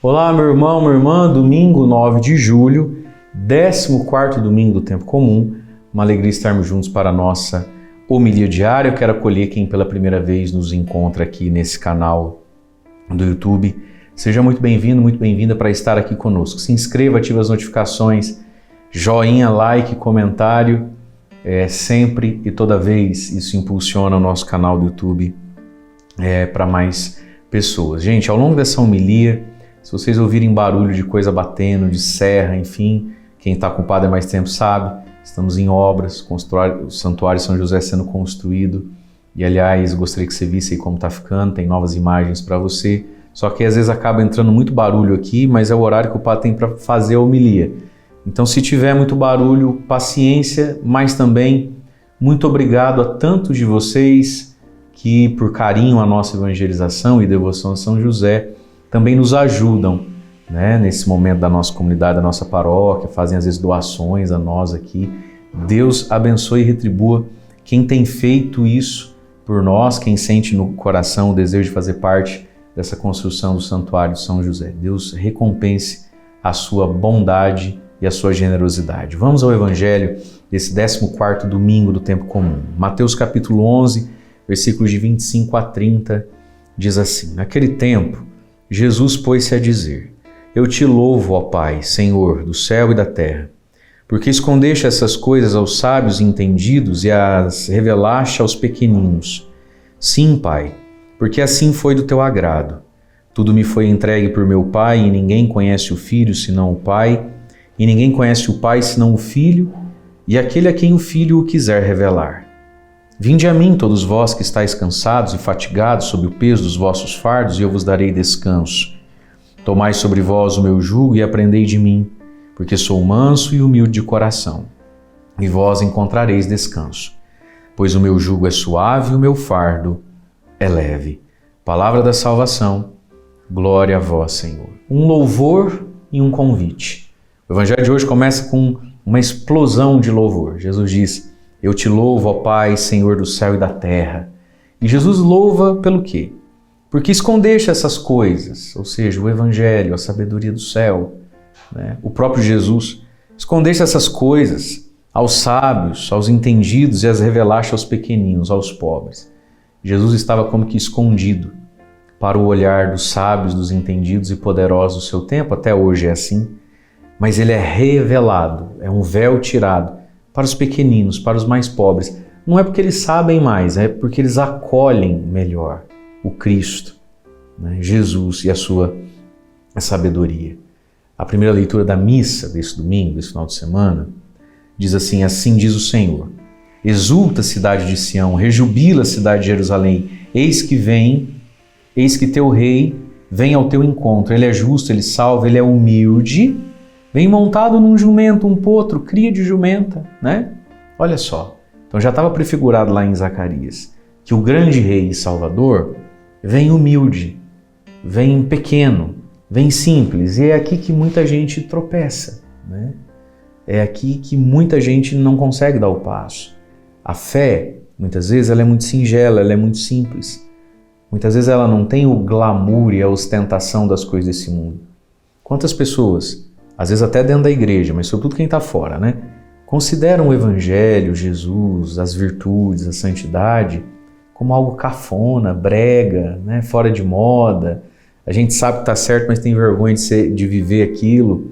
Olá, meu irmão, minha irmã, domingo 9 de julho, 14º domingo do tempo comum. Uma alegria estarmos juntos para a nossa homilia diária. Eu quero acolher quem pela primeira vez nos encontra aqui nesse canal do YouTube. Seja muito bem-vindo, muito bem-vinda para estar aqui conosco. Se inscreva, ative as notificações, joinha, like, comentário. Sempre e toda vez isso impulsiona o nosso canal do YouTube para mais pessoas. Gente, ao longo dessa homilia, se vocês ouvirem barulho de coisa batendo, de serra, enfim, quem está com o Padre há mais tempo sabe, estamos em obras, o Santuário São José sendo construído. E aliás, gostaria que você visse aí como está ficando, tem novas imagens para você. Só que às vezes acaba entrando muito barulho aqui, mas é o horário que o Padre tem para fazer a homilia. Então, se tiver muito barulho, paciência, mas também muito obrigado a tantos de vocês que, por carinho à nossa evangelização e devoção a São José, também nos ajudam, né, nesse momento da nossa comunidade, da nossa paróquia, fazem às vezes doações a nós aqui. Deus abençoe e retribua quem tem feito isso por nós, quem sente no coração o desejo de fazer parte dessa construção do Santuário São José. Deus recompense a sua bondade e a sua generosidade. Vamos ao Evangelho desse 14º domingo do tempo comum. Mateus capítulo 11, versículos de 25 a 30, diz assim: Naquele tempo, Jesus pôs-se a dizer: Eu te louvo, ó Pai, Senhor do céu e da terra, porque escondeste essas coisas aos sábios e entendidos e as revelaste aos pequeninos. Sim, Pai, porque assim foi do teu agrado. Tudo me foi entregue por meu Pai, e ninguém conhece o Filho senão o Pai, e ninguém conhece o Pai senão o Filho, e aquele a quem o Filho o quiser revelar. Vinde a mim, todos vós que estáis cansados e fatigados sob o peso dos vossos fardos, e eu vos darei descanso. Tomai sobre vós o meu jugo e aprendei de mim, porque sou manso e humilde de coração, e vós encontrareis descanso. Pois o meu jugo é suave e o meu fardo é leve. Palavra da salvação, glória a vós, Senhor. Um louvor e um convite. O Evangelho de hoje começa com uma explosão de louvor. Jesus diz: Eu te louvo, ó Pai, Senhor do céu e da terra. E Jesus louva pelo quê? Porque escondeste essas coisas, ou seja, o Evangelho, a sabedoria do céu, né? O próprio Jesus. Escondeste essas coisas aos sábios, aos entendidos e as revelaste aos pequeninos, aos pobres. Jesus estava como que escondido para o olhar dos sábios, dos entendidos e poderosos do seu tempo. Até hoje é assim. Mas ele é revelado, é um véu tirado para os pequeninos, para os mais pobres. Não é porque eles sabem mais, é porque eles acolhem melhor o Cristo, né? Jesus e a sua sabedoria. A primeira leitura da missa desse domingo, desse final de semana, diz assim: Assim diz o Senhor: Exulta, cidade de Sião, rejubila, cidade de Jerusalém. Eis que teu rei vem ao teu encontro. Ele é justo, ele salva, ele é humilde. Vem montado num jumento, um potro, cria de jumenta, né? Olha só. Então já estava prefigurado lá em Zacarias que o grande rei e salvador vem humilde, vem pequeno, vem simples. E é aqui que muita gente tropeça, né? É aqui que muita gente não consegue dar o passo. A fé, muitas vezes, ela é muito singela, ela é muito simples. Muitas vezes ela não tem o glamour e a ostentação das coisas desse mundo. Quantas pessoas, às vezes até dentro da igreja, mas sobretudo quem está fora, né, consideram o Evangelho, Jesus, as virtudes, a santidade, como algo cafona, brega, né, fora de moda. A gente sabe que está certo, mas tem vergonha de viver aquilo.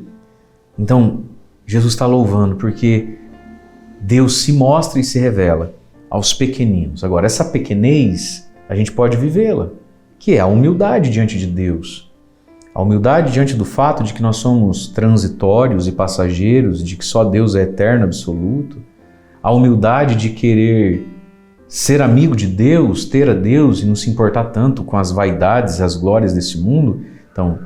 Então, Jesus está louvando porque Deus se mostra e se revela aos pequeninos. Agora, essa pequenez, a gente pode vivê-la, que é a humildade diante de Deus. A humildade diante do fato de que nós somos transitórios e passageiros, de que só Deus é eterno, absoluto. A humildade de querer ser amigo de Deus, ter a Deus e não se importar tanto com as vaidades e as glórias desse mundo. Então,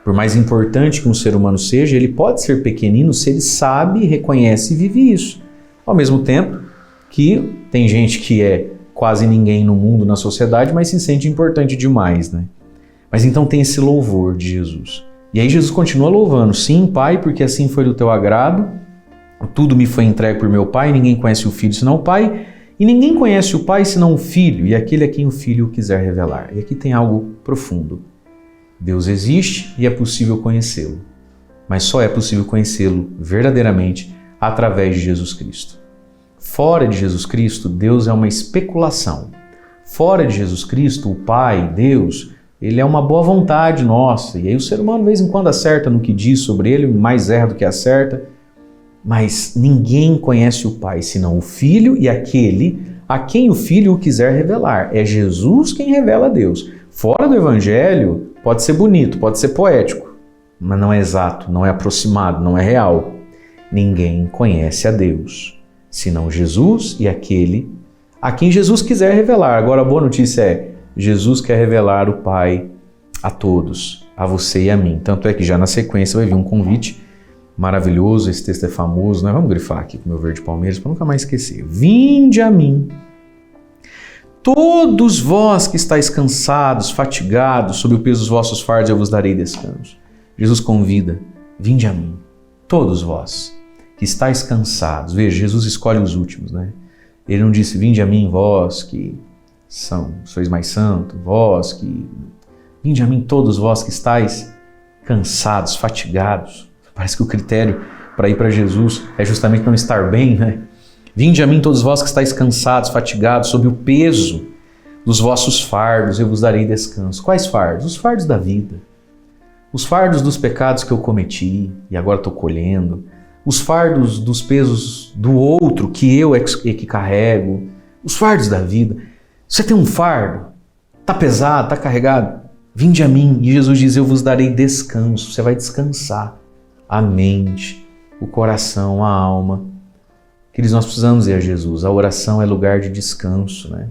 por mais importante que um ser humano seja, ele pode ser pequenino se ele sabe, reconhece e vive isso. Ao mesmo tempo que tem gente que é quase ninguém no mundo, na sociedade, mas se sente importante demais, né? Mas então tem esse louvor de Jesus. E aí Jesus continua louvando: Sim, Pai, porque assim foi do teu agrado. Tudo me foi entregue por meu Pai, ninguém conhece o Filho senão o Pai, e ninguém conhece o Pai senão o Filho, e aquele a quem o Filho quiser revelar. E aqui tem algo profundo. Deus existe e é possível conhecê-lo, mas só é possível conhecê-lo verdadeiramente através de Jesus Cristo. Fora de Jesus Cristo, Deus é uma especulação. Fora de Jesus Cristo, o Pai, Deus, ele é uma boa vontade nossa. E aí o ser humano de vez em quando acerta no que diz sobre ele, mais erra do que acerta. Mas ninguém conhece o Pai senão o Filho e aquele a quem o Filho o quiser revelar. É Jesus quem revela a Deus. Fora do Evangelho, pode ser bonito, pode ser poético, mas não é exato, não é aproximado, não é real. Ninguém conhece a Deus senão Jesus e aquele a quem Jesus quiser revelar. Agora a boa notícia é, Jesus quer revelar o Pai a todos, a você e a mim. Tanto é que já na sequência vai vir um convite maravilhoso, esse texto é famoso, né? Vamos grifar aqui com o meu verde Palmeiras para nunca mais esquecer. Vinde a mim, todos vós que estáis cansados, fatigados, sob o peso dos vossos fardos, eu vos darei descanso. Jesus convida, vinde a mim, todos vós que estáis cansados. Veja, Jesus escolhe os últimos, né? Ele não disse, vinde a mim, vós que sois mais santos, vós que... Vinde a mim, todos vós que estáis cansados, fatigados. Parece que o critério para ir para Jesus é justamente não estar bem, né? Vinde a mim, todos vós que estáis cansados, fatigados, sob o peso dos vossos fardos, eu vos darei descanso. Quais fardos? Os fardos da vida. Os fardos dos pecados que eu cometi e agora estou colhendo. Os fardos dos pesos do outro que eu é que carrego. Os fardos da vida. Você tem um fardo? Está pesado, está carregado? Vinde a mim. E Jesus diz, eu vos darei descanso. Você vai descansar a mente, o coração, a alma. Queridos, nós precisamos ir a Jesus. A oração é lugar de descanso, né?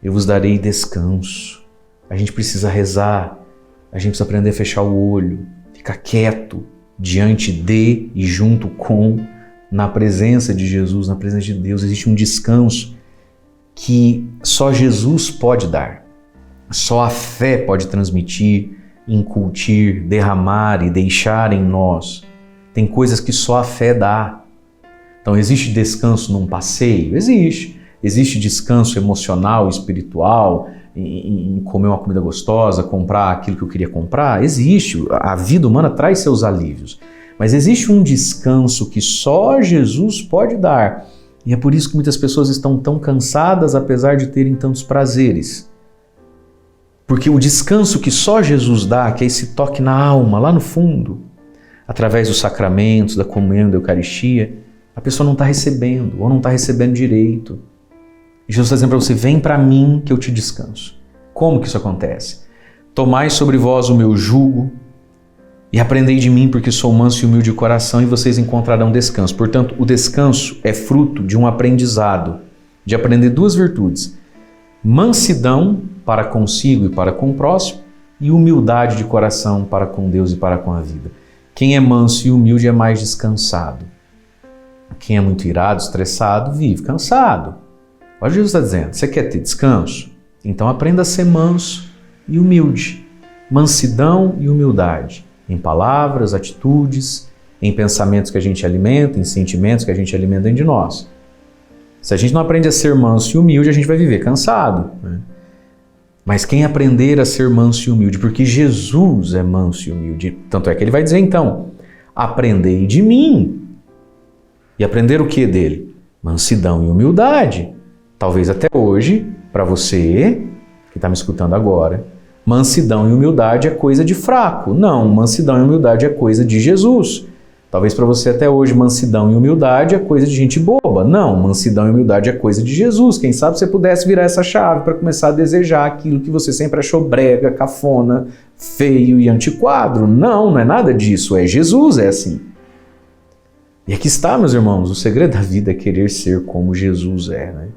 Eu vos darei descanso. A gente precisa rezar. A gente precisa aprender a fechar o olho, ficar quieto diante de e junto com, na presença de Jesus, na presença de Deus. Existe um descanso que só Jesus pode dar. Só a fé pode transmitir, incutir, derramar e deixar em nós. Tem coisas que só a fé dá. Então, existe descanso num passeio? Existe. Existe descanso emocional, espiritual, em comer uma comida gostosa, comprar aquilo que eu queria comprar? Existe. A vida humana traz seus alívios. Mas existe um descanso que só Jesus pode dar. E é por isso que muitas pessoas estão tão cansadas, apesar de terem tantos prazeres. Porque o descanso que só Jesus dá, que é esse toque na alma, lá no fundo, através dos sacramentos, da comunhão, da Eucaristia, a pessoa não está recebendo, ou não está recebendo direito. E Jesus está dizendo para você, vem para mim que eu te descanso. Como que isso acontece? Tomai sobre vós o meu jugo e aprendei de mim, porque sou manso e humilde de coração, e vocês encontrarão descanso. Portanto, o descanso é fruto de um aprendizado, de aprender duas virtudes. Mansidão para consigo e para com o próximo, e humildade de coração para com Deus e para com a vida. Quem é manso e humilde é mais descansado. Quem é muito irado, estressado, vive cansado. Olha o que Jesus está dizendo. Você quer ter descanso? Então aprenda a ser manso e humilde. Mansidão e humildade. Em palavras, atitudes, em pensamentos que a gente alimenta, em sentimentos que a gente alimenta dentro de nós. Se a gente não aprende a ser manso e humilde, a gente vai viver cansado, né? Mas quem aprender a ser manso e humilde, porque Jesus é manso e humilde, tanto é que ele vai dizer então, aprendei de mim. E aprender o que dele? Mansidão e humildade. Talvez até hoje, para você que está me escutando agora, mansidão e humildade é coisa de fraco. Não, mansidão e humildade é coisa de Jesus. Talvez para você até hoje mansidão e humildade é coisa de gente boba. Não, mansidão e humildade é coisa de Jesus. Quem sabe você pudesse virar essa chave para começar a desejar aquilo que você sempre achou brega, cafona, feio e antiquado. Não, não é nada disso. É Jesus, é assim. E aqui está, meus irmãos, o segredo da vida é querer ser como Jesus é, né?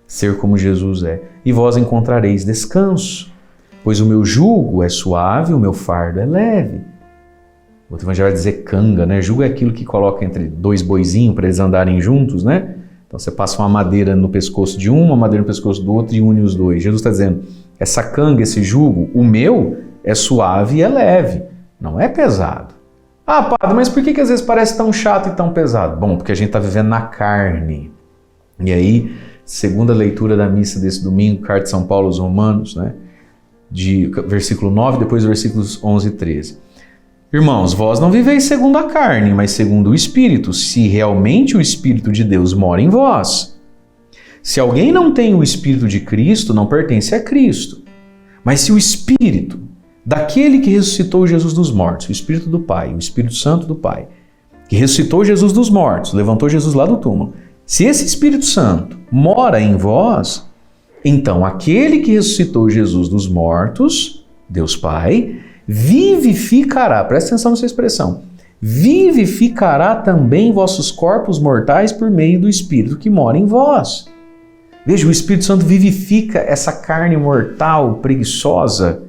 Ser como Jesus é. E vós encontrareis descanso, pois o meu jugo é suave, o meu fardo é leve. O outro evangelho vai dizer canga, né? Jugo é aquilo que coloca entre dois boizinhos para eles andarem juntos, né? Então você passa uma madeira no pescoço de um, uma madeira no pescoço do outro e une os dois. Jesus está dizendo, essa canga, esse jugo, o meu é suave e é leve, não é pesado. Ah, padre, mas por que às vezes parece tão chato e tão pesado? Bom, porque a gente está vivendo na carne. E aí, segunda leitura da missa desse domingo, carta de São Paulo aos Romanos, né? versículo 9, depois versículos 11 e 13. Irmãos, vós não viveis segundo a carne, mas segundo o Espírito, se realmente o Espírito de Deus mora em vós. Se alguém não tem o Espírito de Cristo, não pertence a Cristo. Mas se o Espírito daquele que ressuscitou Jesus dos mortos, o Espírito do Pai, o Espírito Santo do Pai, que ressuscitou Jesus dos mortos, levantou Jesus lá do túmulo, se esse Espírito Santo mora em vós, então aquele que ressuscitou Jesus dos mortos, Deus Pai, vivificará, presta atenção nessa expressão, vivificará também vossos corpos mortais por meio do Espírito que mora em vós. Veja, o Espírito Santo vivifica essa carne mortal, preguiçosa,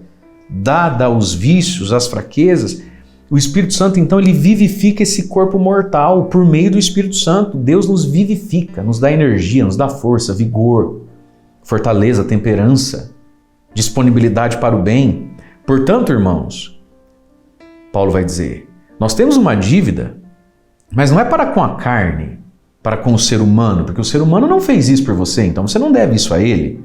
dada aos vícios, às fraquezas. O Espírito Santo, então, ele vivifica esse corpo mortal por meio do Espírito Santo. Deus nos vivifica, nos dá energia, nos dá força, vigor, fortaleza, temperança, disponibilidade para o bem. Portanto, irmãos, Paulo vai dizer, nós temos uma dívida, mas não é para com a carne, para com o ser humano, porque o ser humano não fez isso por você, então você não deve isso a ele,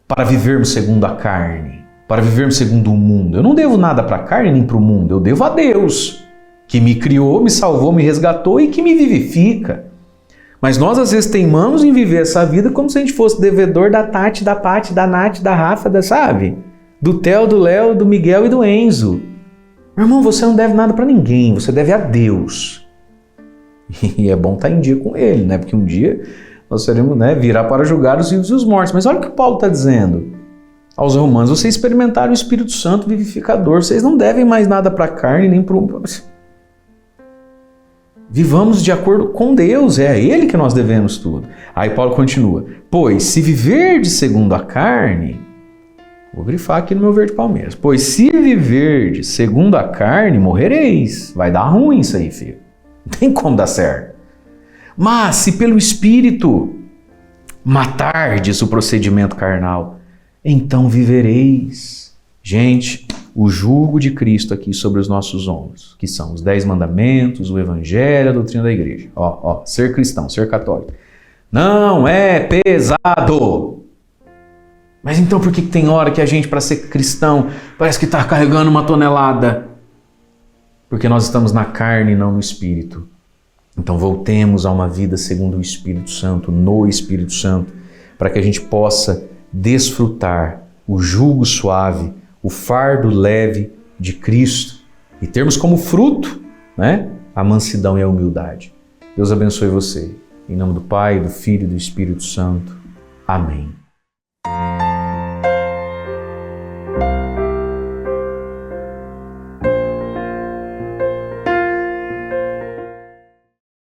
para vivermos segundo a carne, para vivermos segundo o mundo. Eu não devo nada para a carne nem para o mundo, eu devo a Deus, que me criou, me salvou, me resgatou e que me vivifica. Mas nós às vezes teimamos em viver essa vida como se a gente fosse devedor da Tati, da Pati, da Nath, da Rafa, sabe? Do Theo, do Léo, do Miguel e do Enzo. Meu irmão, você não deve nada para ninguém, você deve a Deus. E é bom estar em dia com Ele, né? Porque um dia nós seremos, né, virá para julgar os vivos e os mortos. Mas olha o que Paulo está dizendo aos romanos. Vocês experimentaram o Espírito Santo vivificador. Vocês não devem mais nada para a carne nem para o... Vivamos de acordo com Deus. É a Ele que nós devemos tudo. Aí Paulo continua. Pois se viverdes segundo a carne... Vou grifar aqui no meu verde Palmeiras. Pois se viverdes segundo a carne, morrereis. Vai dar ruim isso aí, filho. Não tem como dar certo. Mas se pelo Espírito matardes o procedimento carnal, então vivereis. Gente, o jugo de Cristo aqui sobre os nossos ombros, que são os 10 mandamentos, o Evangelho, a doutrina da igreja. Ser cristão, ser católico. Não é pesado. Mas então por que tem hora que a gente, para ser cristão, parece que está carregando uma tonelada? Porque nós estamos na carne e não no Espírito. Então voltemos a uma vida segundo o Espírito Santo, no Espírito Santo, para que a gente possa desfrutar o jugo suave, o fardo leve de Cristo e termos como fruto, né, a mansidão e a humildade. Deus abençoe você. Em nome do Pai, do Filho e do Espírito Santo. Amém.